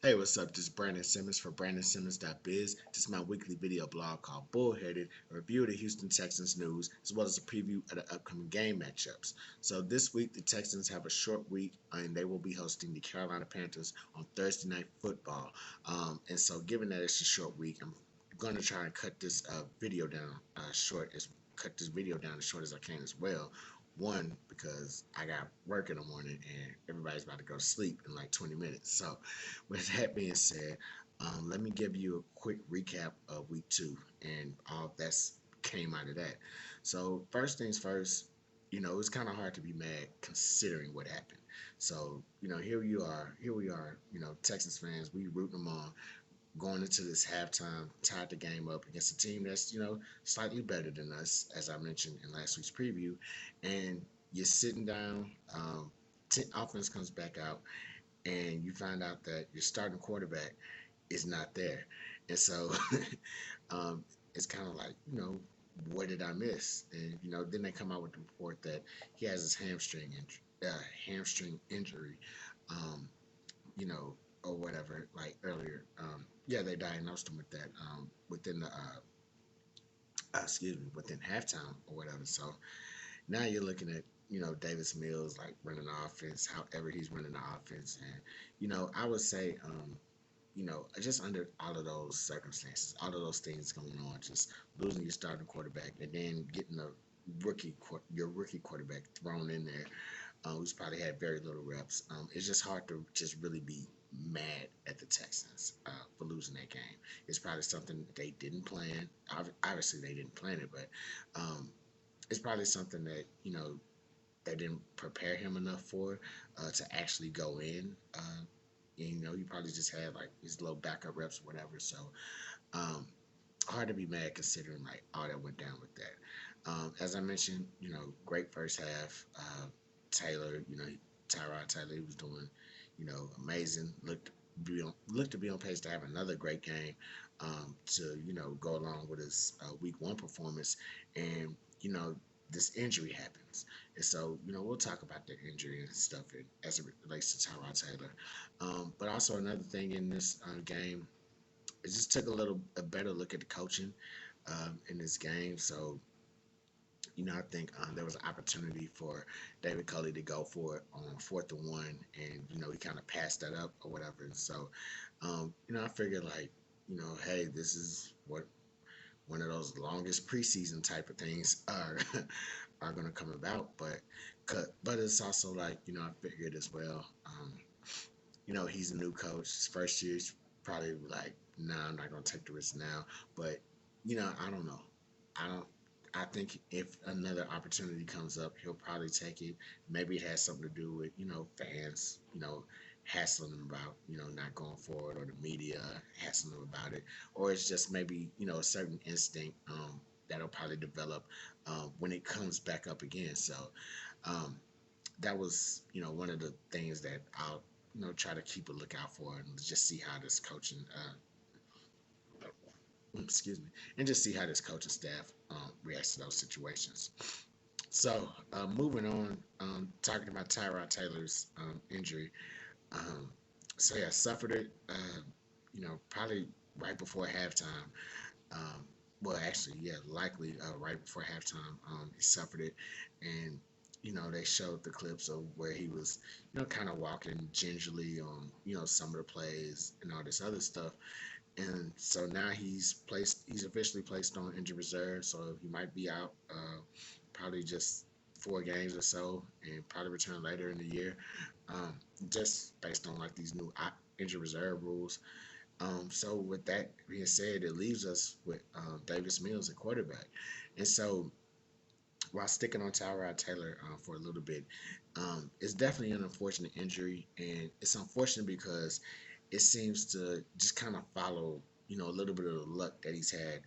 Hey, what's up? This is Brandon Simmons for BrandonSimmons.biz. This is my weekly video blog called Bullheaded, a review of the Houston Texans news, as well as a preview of the upcoming game matchups. So this week, the Texans have a short week, and they will be hosting the Carolina Panthers on Thursday Night Football. And so, given that it's a short week, I'm going to try and cut this video down cut this video down as short as I can as well. One, because I got work in the morning and everybody's about to go to sleep in like 20 minutes. So, with that being said, let me give you a quick recap of week two and all that's came out of that. So, first things first, it's kind of hard to be mad considering what happened. So, here we are, Texas fans, we rooting them on going into this halftime, tied the game up against a team that's, slightly better than us, as I mentioned in last week's preview. And you're sitting down, offense comes back out, and you find out that your starting quarterback is not there. And so um, it's kind of like, what did I miss? And, then they come out with the report that he has his hamstring injury. Um, you know, or whatever, like earlier. Yeah, they diagnosed him with that within within halftime or whatever. So now you're looking at, Davis Mills like running the offense, however he's running the offense. And, I would say, just under all of those circumstances, all of those things going on, just losing your starting quarterback and then getting your rookie quarterback thrown in there who's probably had very little reps. It's just hard to just really be mad at the Texans for losing that game. It's probably something they didn't plan. Obviously, they didn't plan it, but um, it's probably something that they didn't prepare him enough for to actually go in. And, he probably just had like his little backup reps or whatever. So um, hard to be mad considering like all that went down with that. As I mentioned, great first half. Taylor, Tyrod Taylor, he was doing, amazing. Looked to be on pace to have another great game, to go along with his week one performance, and this injury happens, and so we'll talk about the injury and stuff as it relates to Tyrod Taylor, but also another thing in this game, it just took a better look at the coaching in this game. So I think there was an opportunity for David Culley to go for it on 4th and 1, and he kind of passed that up or whatever. And so, I figured like, hey, this is what one of those longest preseason type of things are are going to come about. But it's also like I figured as well. He's a new coach. His first year, he's probably like, nah, I'm not going to take the risk now. But I don't know. I don't. I think if another opportunity comes up, he'll probably take it. Maybe it has something to do with fans, hassling him about not going forward, or the media hassling him about it, or it's just maybe a certain instinct that'll probably develop when it comes back up again. So um, that was one of the things that I'll try to keep a lookout for and just see how this coaching excuse me, and just see how this coaching staff reacts to those situations. So moving on, talking about Tyrod Taylor's injury. Um, so yeah, suffered it. Probably right before halftime. Um, well, actually, yeah, likely right before halftime, he suffered it, and they showed the clips of where he was, kind of walking gingerly on, some of the plays and all this other stuff. And so now he's officially placed on injured reserve, so he might be out probably just 4 games or so, and probably return later in the year, um, just based on like these new injured reserve rules. So with that being said, it leaves us with Davis Mills at quarterback, and so while sticking on Tyrod Taylor for a little bit, it's definitely an unfortunate injury, and it's unfortunate because it seems to just kind of follow, a little bit of the luck that he's had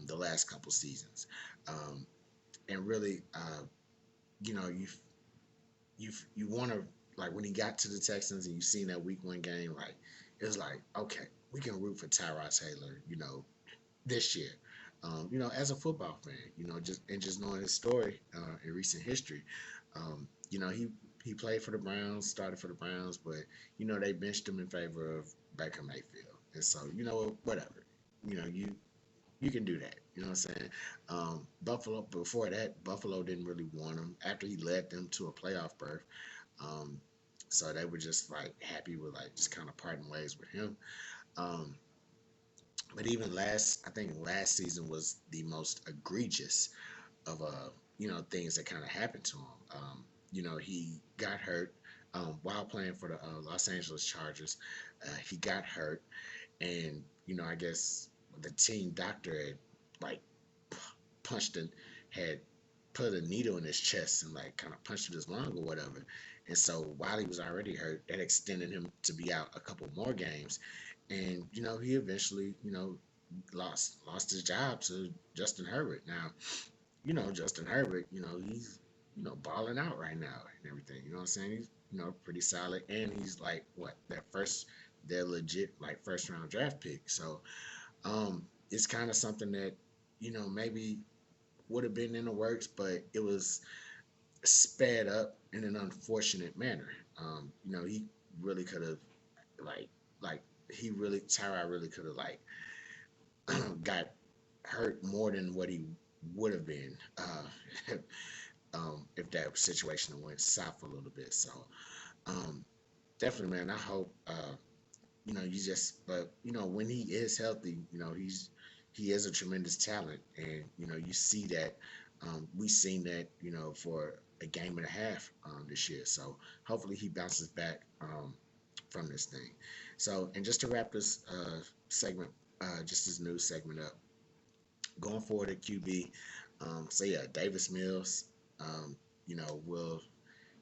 the last couple seasons, um, and really, you want to, like, when he got to the Texans and you seen that Week 1 game, like it was like, okay, we can root for Tyrod Taylor, this year. As a football fan, just knowing his story in recent history, he He played for the Browns, started for the Browns, but they benched him in favor of Baker Mayfield, and so whatever, you can do that. You know what I'm saying? Buffalo before that, Buffalo didn't really want him after he led them to a playoff berth. Um, so they were just like happy with like just kind of parting ways with him. Um, but even I think last season was the most egregious of things that kind of happened to him. He got hurt while playing for the Los Angeles Chargers. He got hurt, and I guess the team doctor had like punched and had put a needle in his chest and like kind of punched his lung or whatever. And so while he was already hurt, that extended him to be out a couple more games. And he eventually lost his job to Justin Herbert. Now Justin Herbert, he's balling out right now and everything. You know what I'm saying? He's pretty solid, and he's like what their legit like first round draft pick. So it's kind of something that maybe would have been in the works, but it was sped up in an unfortunate manner. He really could have like like Tyrod really could have like got hurt more than what he would have been if that situation went south a little bit. So um, definitely, man, I hope but when he is healthy, he is a tremendous talent, and you see that. We've seen that for a game and a half this year. So hopefully he bounces back from this thing. So, and just to wrap this segment, just this news segment up, going forward at QB. So yeah, Davis Mills. Um, you know, we'll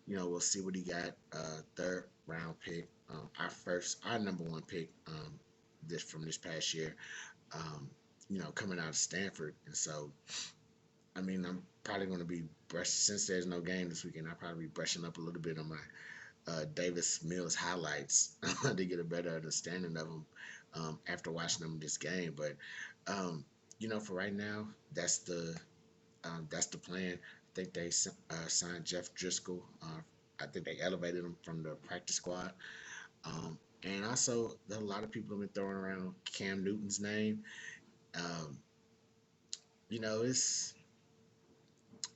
we'll see what he got. Third round pick. Our number one pick. This past year. Um, coming out of Stanford, and so I mean, I'm probably going to be since there's no game this weekend. I'll probably be brushing up a little bit on my Davis Mills highlights to get a better understanding of him after watching them this game. But for right now, that's the plan. I think they signed Jeff Driscoll. I think they elevated him from the practice squad. And also, a lot of people have been throwing around Cam Newton's name. Um,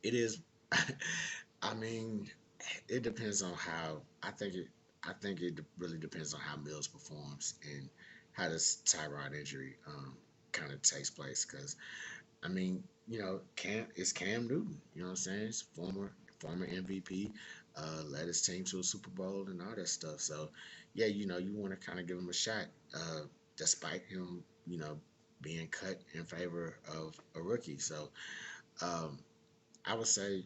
it is. I mean, it depends on how. I think it really depends on how Mills performs and how this Tyrod injury kind of takes place. Because I mean, Cam is Cam Newton. You know what I'm saying? He's former MVP, led his team to a Super Bowl and all that stuff. So yeah, you want to kind of give him a shot, despite him, being cut in favor of a rookie. So um, I would say,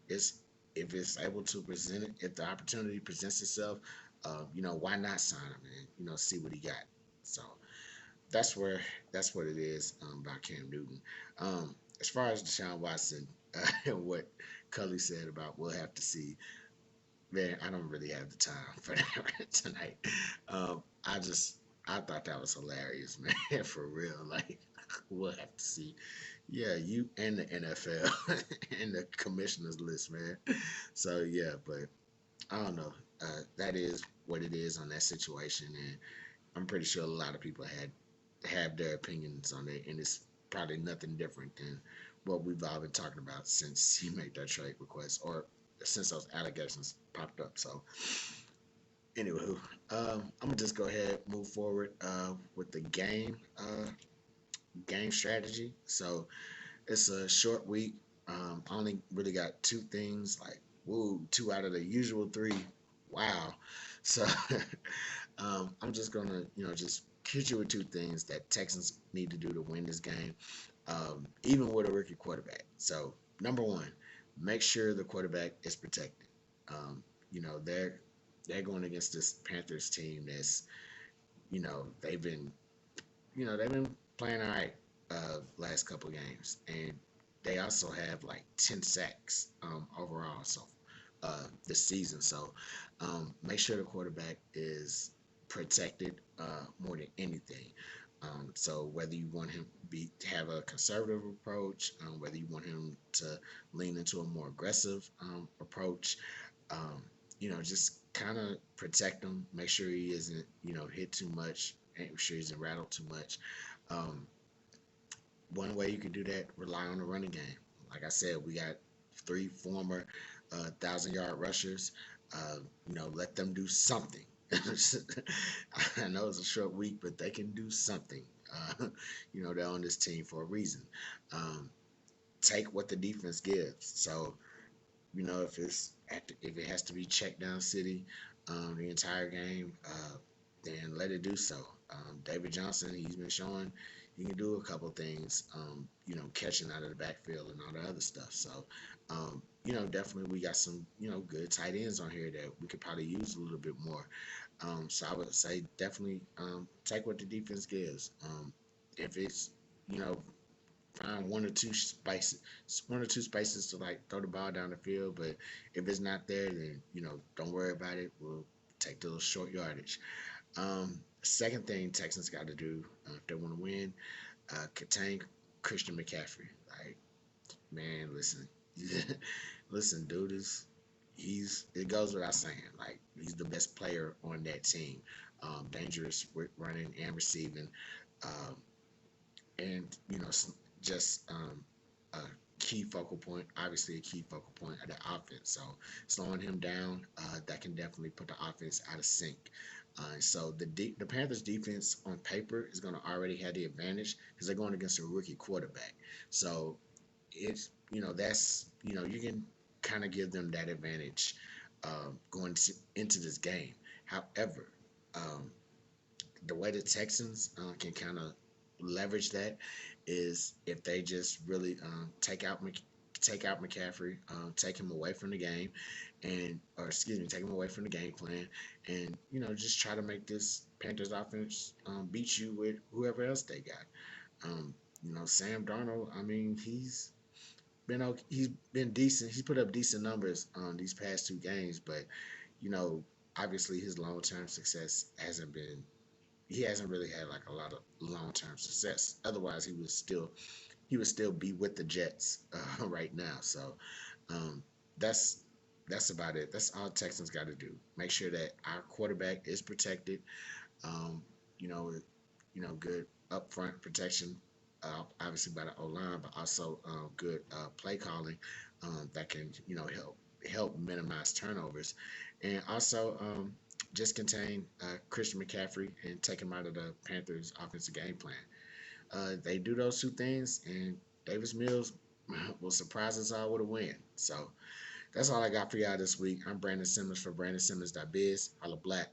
it's if it's able to present it, if the opportunity presents itself, why not sign him and see what he got. So that's where that's what it is about Cam Newton. As far as Deshaun Watson, and what Cully said about we'll have to see. Man, I don't really have the time for that tonight. I thought that was hilarious, man, for real. Like we'll have to see. Yeah, you and the NFL and the commissioners list, man. So yeah, but I don't know. That is what it is on that situation, and I'm pretty sure a lot of people have their opinions on it, and it's probably nothing different than what we've all been talking about since he made that trade request, or since those allegations popped up. So, anywho, I'm gonna just go ahead move forward with the game strategy. So it's a short week. I only really got two things, like woo, two out of the usual three. Wow. So I'm just gonna, just hit you with two things that Texans need to do to win this game, even with a rookie quarterback. So number one, make sure the quarterback is protected. Um, you know, they're going against this Panthers team that's, they've been they've been playing all right last couple games, and they also have like 10 sacks overall this season. So make sure the quarterback is protected more than anything. So whether you want him have a conservative approach, whether you want him to lean into a more aggressive approach, um, just kind of protect him, make sure he isn't, hit too much, make sure he isn't rattled too much. Um, One way you can do that, rely on the running game. Like I said, we got three former 1,000-yard rushers. Uh, let them do something. I know it's a short week, but they can do something. They're on this team for a reason. Um, Take what the defense gives. So, if it has to be check down city the entire game, then let it do so. David Johnson, he's been showing he can do a couple things, catching out of the backfield and all the other stuff. So, definitely we got some, good tight ends on here that we could probably use a little bit more. So I would say definitely take what the defense gives. If it's, you know, find one or two spaces to like throw the ball down the field. But if it's not there, then don't worry about it. We'll take the little short yardage. Second thing Texans got to do if they want to win, contain Christian McCaffrey. Like, man, listen, listen, dude is he's it goes without saying. Like, he's the best player on that team. Dangerous with running and receiving. Um, and just a key focal point, obviously a key focal point of the offense. So slowing him down, that can definitely put the offense out of sync. So the Panthers defense on paper is going to already have the advantage because they're going against a rookie quarterback. So it's that's you can kind of give them that advantage into this game. However, um, the way the Texans can kind of leverage that is if they just really take out McCaffrey, take him away from the game, or excuse me, take him away from the game plan, and just try to make this Panthers offense beat you with whoever else they got. Um, Sam Darnold. I mean, he's been decent. He's put up decent numbers on these past two games, but you know, obviously his long term success hasn't been he hasn't really had like a lot of long term success. Otherwise, he would still be with the Jets right now. So um, that's that's about it. That's all Texans got to do. Make sure that our quarterback is protected. Um, you know, good upfront protection, obviously by the O line, but also good play calling that can help minimize turnovers, and also just contain Christian McCaffrey and take him out of the Panthers' offensive game plan. They do those two things, and Davis Mills will surprise us all with a win. So that's all I got for y'all this week. I'm Brandon Simmons for BrandonSimmons.biz. Holla black.